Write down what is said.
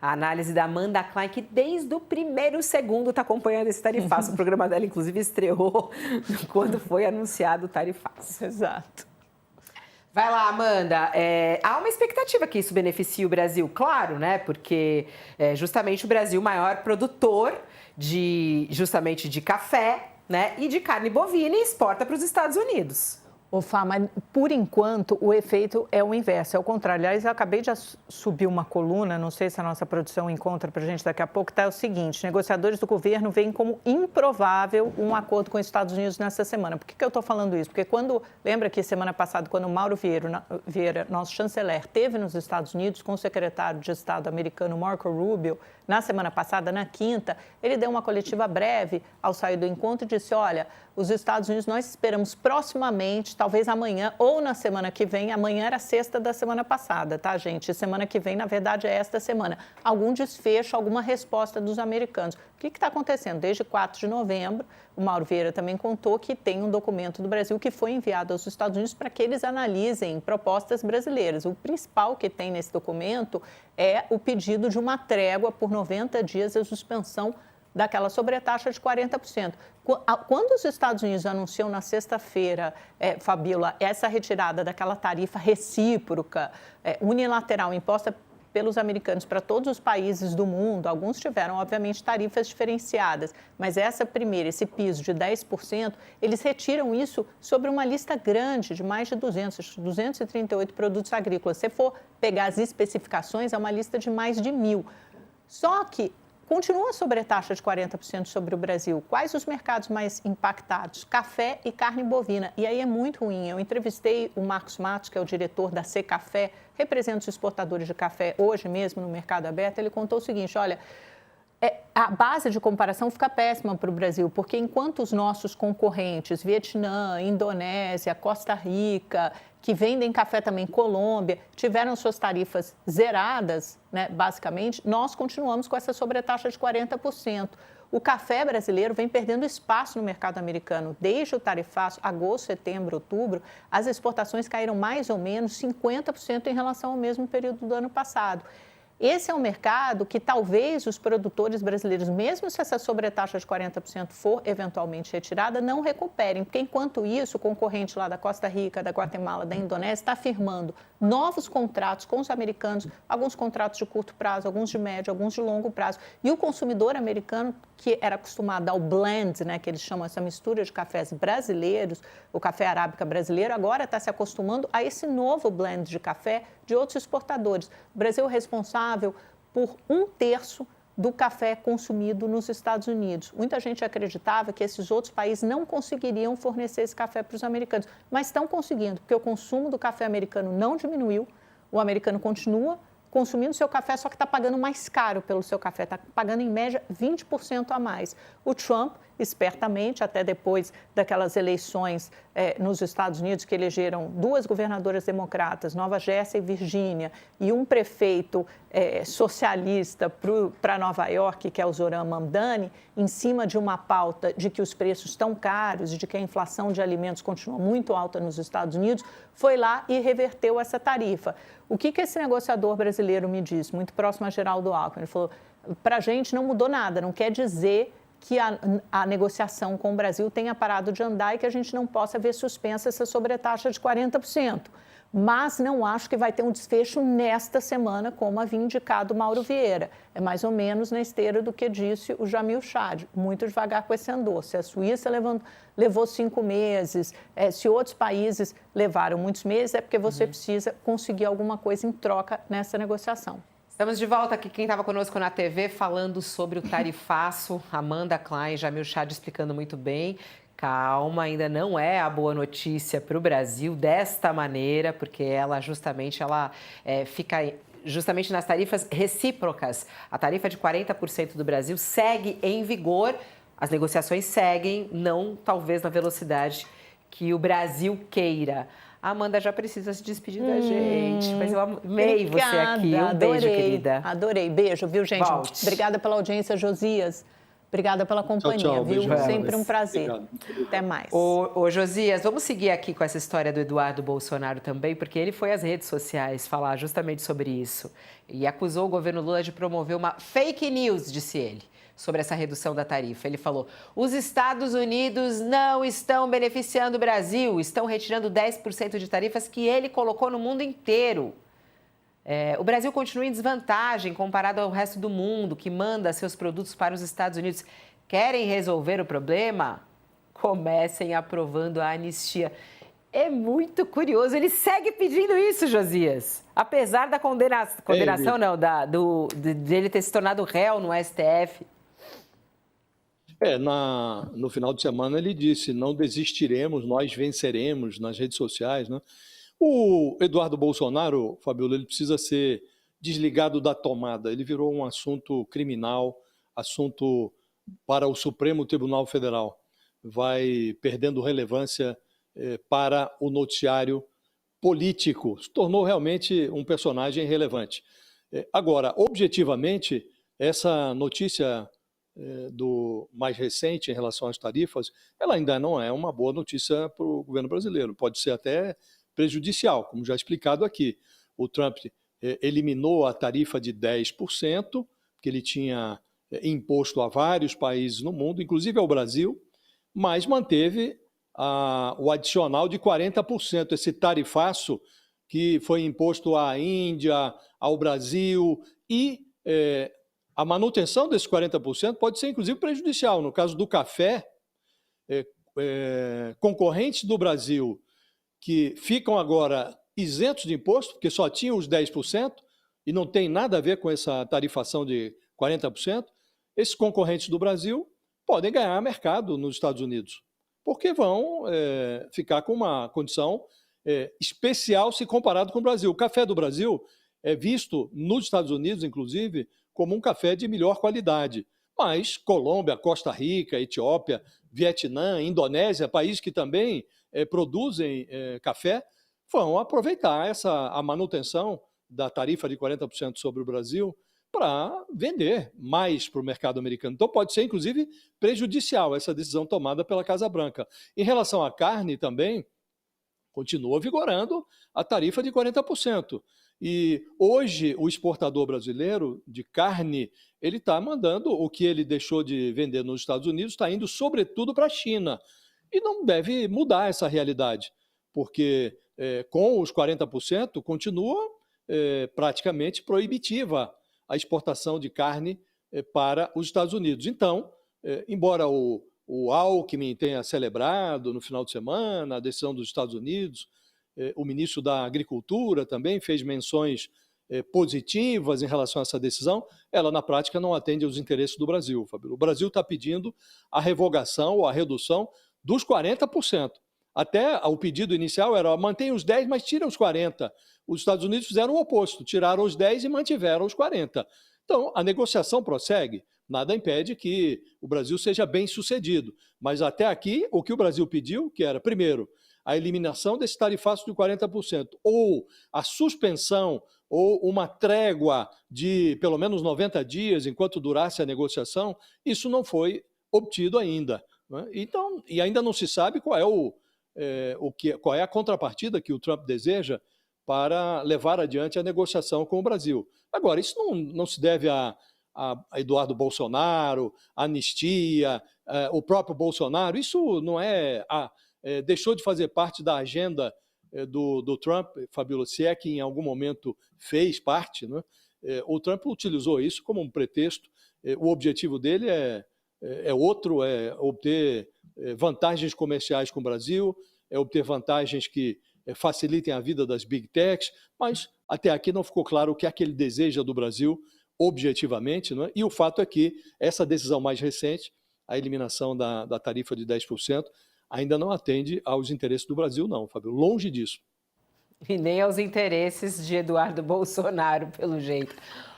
A análise da Amanda Klein, que desde o primeiro segundo está acompanhando esse tarifaço. O programa dela, inclusive, estreou quando foi anunciado o tarifaço. Exato. Vai lá, Amanda. Há uma expectativa que isso beneficie o Brasil, claro, né? Porque justamente o Brasil, o maior produtor de café, né? E de carne bovina, e exporta para os Estados Unidos. Fá, mas por enquanto o efeito é o inverso, é o contrário. Aliás, eu acabei de subir uma coluna, não sei se a nossa produção encontra para a gente daqui a pouco, está o seguinte: negociadores do governo veem como improvável um acordo com os Estados Unidos nessa semana. Por que eu estou falando isso? Porque lembra que semana passada, quando o Mauro Vieira, nosso chanceler, esteve nos Estados Unidos com o secretário de Estado americano Marco Rubio, na semana passada, na quinta, ele deu uma coletiva breve ao sair do encontro e disse: olha, os Estados Unidos, nós esperamos proximamente, talvez amanhã ou na semana que vem, amanhã era sexta da semana passada, tá, gente? Semana que vem, na verdade, é esta semana. Algum desfecho, alguma resposta dos americanos. O que está acontecendo? Desde 4 de novembro, o Mauro Vieira também contou que tem um documento do Brasil que foi enviado aos Estados Unidos para que eles analisem propostas brasileiras. O principal que tem nesse documento é o pedido de uma trégua por 90 dias de suspensão daquela sobretaxa de 40%. Quando os Estados Unidos anunciam na sexta-feira, Fabíola, essa retirada daquela tarifa recíproca, unilateral, imposta pelos americanos para todos os países do mundo, alguns tiveram, obviamente, tarifas diferenciadas, mas esse piso de 10%, eles retiram isso sobre uma lista grande de mais de 238 produtos agrícolas. Se for pegar as especificações, é uma lista de mais de 1.000. Só que continua a sobretaxa de 40% sobre o Brasil. Quais os mercados mais impactados? Café e carne bovina. E aí é muito ruim. Eu entrevistei o Marcos Matos, que é o diretor da Secafé, representa os exportadores de café hoje mesmo no mercado aberto. Ele contou o seguinte: olha, a base de comparação fica péssima para o Brasil, porque enquanto os nossos concorrentes, Vietnã, Indonésia, Costa Rica, que vendem café também, Colômbia, tiveram suas tarifas zeradas, né, basicamente, nós continuamos com essa sobretaxa de 40%. O café brasileiro vem perdendo espaço no mercado americano. Desde o tarifaço, agosto, setembro, outubro, as exportações caíram mais ou menos 50% em relação ao mesmo período do ano passado. Esse é um mercado que talvez os produtores brasileiros, mesmo se essa sobretaxa de 40% for eventualmente retirada, não recuperem, porque enquanto isso, o concorrente lá da Costa Rica, da Guatemala, da Indonésia, está firmando novos contratos com os americanos, alguns contratos de curto prazo, alguns de médio, alguns de longo prazo. E o consumidor americano, que era acostumado ao blend, né, que eles chamam essa mistura de cafés brasileiros, o café arábica brasileiro, agora está se acostumando a esse novo blend de café de outros exportadores. O Brasil é responsável por 1/3 do café consumido nos Estados Unidos. Muita gente acreditava que esses outros países não conseguiriam fornecer esse café para os americanos, mas estão conseguindo, porque o consumo do café americano não diminuiu, o americano continua consumindo seu café, só que está pagando mais caro pelo seu café, está pagando em média 20% a mais. O Trump, espertamente, até depois daquelas eleições nos Estados Unidos, que elegeram 2 governadoras democratas, Nova Jersey e Virgínia, e um prefeito socialista para Nova York, que é o Zoran Mamdani, em cima de uma pauta de que os preços estão caros e de que a inflação de alimentos continua muito alta nos Estados Unidos, foi lá e reverteu essa tarifa. O que esse negociador brasileiro me disse, muito próximo a Geraldo Alckmin? Ele falou: para a gente não mudou nada, não quer dizer que a negociação com o Brasil tenha parado de andar e que a gente não possa ver suspensa essa sobretaxa de 40%. Mas não acho que vai ter um desfecho nesta semana, como havia indicado Mauro Vieira. É mais ou menos na esteira do que disse o Jamil Chad, muito devagar com esse andor. Se a Suíça levou 5 meses, se outros países levaram muitos meses, é porque você precisa conseguir alguma coisa em troca nessa negociação. Estamos de volta aqui, quem estava conosco na TV falando sobre o tarifaço, Amanda Klein, Jamil Chad explicando muito bem. Calma, ainda não é a boa notícia para o Brasil desta maneira, porque ela fica justamente nas tarifas recíprocas. A tarifa de 40% do Brasil segue em vigor, as negociações seguem, não talvez na velocidade que o Brasil queira. A Amanda já precisa se despedir da gente, mas eu amei você aqui. Um beijo, querida. Adorei. Beijo, viu, gente? Volte. Obrigada pela audiência, Josias. Obrigada pela companhia, tchau, viu? beijão. Sempre um prazer. Obrigado. Até mais. Ô, Josias, vamos seguir aqui com essa história do Eduardo Bolsonaro também, porque ele foi às redes sociais falar justamente sobre isso e acusou o governo Lula de promover uma fake news, disse ele, sobre essa redução da tarifa. Ele falou: os Estados Unidos não estão beneficiando o Brasil, estão retirando 10% de tarifas que ele colocou no mundo inteiro. O Brasil continua em desvantagem comparado ao resto do mundo, que manda seus produtos para os Estados Unidos. Querem resolver o problema? Comecem aprovando a anistia. É muito curioso, ele segue pedindo isso, Josias. Apesar da condenação, não, dele ter se tornado réu no STF. No final de semana ele disse: não desistiremos, nós venceremos, nas redes sociais, né? O Eduardo Bolsonaro, Fabiola, ele precisa ser desligado da tomada. Ele virou um assunto criminal, assunto para o Supremo Tribunal Federal. Vai perdendo relevância para o noticiário político. Se tornou realmente um personagem relevante. Agora, objetivamente, essa notícia do mais recente em relação às tarifas, ela ainda não é uma boa notícia para o governo brasileiro. Pode ser até prejudicial, como já explicado aqui. O Trump eliminou a tarifa de 10%, que ele tinha imposto a vários países no mundo, inclusive ao Brasil, mas manteve o adicional de 40%, esse tarifaço que foi imposto à Índia, ao Brasil, e a manutenção desses 40% pode ser, inclusive, prejudicial. No caso do café, concorrentes do Brasil que ficam agora isentos de imposto, porque só tinham os 10%, e não tem nada a ver com essa tarifação de 40%, esses concorrentes do Brasil podem ganhar mercado nos Estados Unidos, porque vão ficar com uma condição especial se comparado com o Brasil. O café do Brasil é visto nos Estados Unidos, inclusive, como um café de melhor qualidade. Mas Colômbia, Costa Rica, Etiópia, Vietnã, Indonésia, países que também produzem café, vão aproveitar a manutenção da tarifa de 40% sobre o Brasil para vender mais para o mercado americano. Então pode ser, inclusive, prejudicial essa decisão tomada pela Casa Branca. Em relação à carne também, continua vigorando a tarifa de 40%. E hoje o exportador brasileiro de carne, ele está mandando o que ele deixou de vender nos Estados Unidos, está indo sobretudo para a China. E não deve mudar essa realidade, porque com os 40% continua praticamente proibitiva a exportação de carne para os Estados Unidos. Então, embora o Alckmin tenha celebrado no final de semana a decisão dos Estados Unidos, o ministro da Agricultura também fez menções positivas em relação a essa decisão, ela na prática não atende aos interesses do Brasil, Fabio. O Brasil está pedindo a revogação ou a redução dos 40%. Até o pedido inicial era: mantém os 10%, mas tira os 40%. Os Estados Unidos fizeram o oposto, tiraram os 10% e mantiveram os 40%. Então, a negociação prossegue, nada impede que o Brasil seja bem sucedido. Mas até aqui, o que o Brasil pediu, que era, primeiro, a eliminação desse tarifaço de 40%, ou a suspensão, ou uma trégua de pelo menos 90 dias, enquanto durasse a negociação, isso não foi obtido ainda. Então, e ainda não se sabe qual é a contrapartida que o Trump deseja para levar adiante a negociação com o Brasil. Agora, isso não se deve a Eduardo Bolsonaro, a anistia, o próprio Bolsonaro. Isso não deixou de fazer parte da agenda do Trump, Fabiola, se é que em algum momento fez parte, né? O Trump utilizou isso como um pretexto. O objetivo dele é obter vantagens comerciais com o Brasil, é obter vantagens que facilitem a vida das big techs, mas até aqui não ficou claro o que é que ele deseja do Brasil objetivamente, né? E o fato é que essa decisão mais recente, a eliminação da tarifa de 10%, ainda não atende aos interesses do Brasil, não, Fábio, longe disso. E nem aos interesses de Eduardo Bolsonaro, pelo jeito.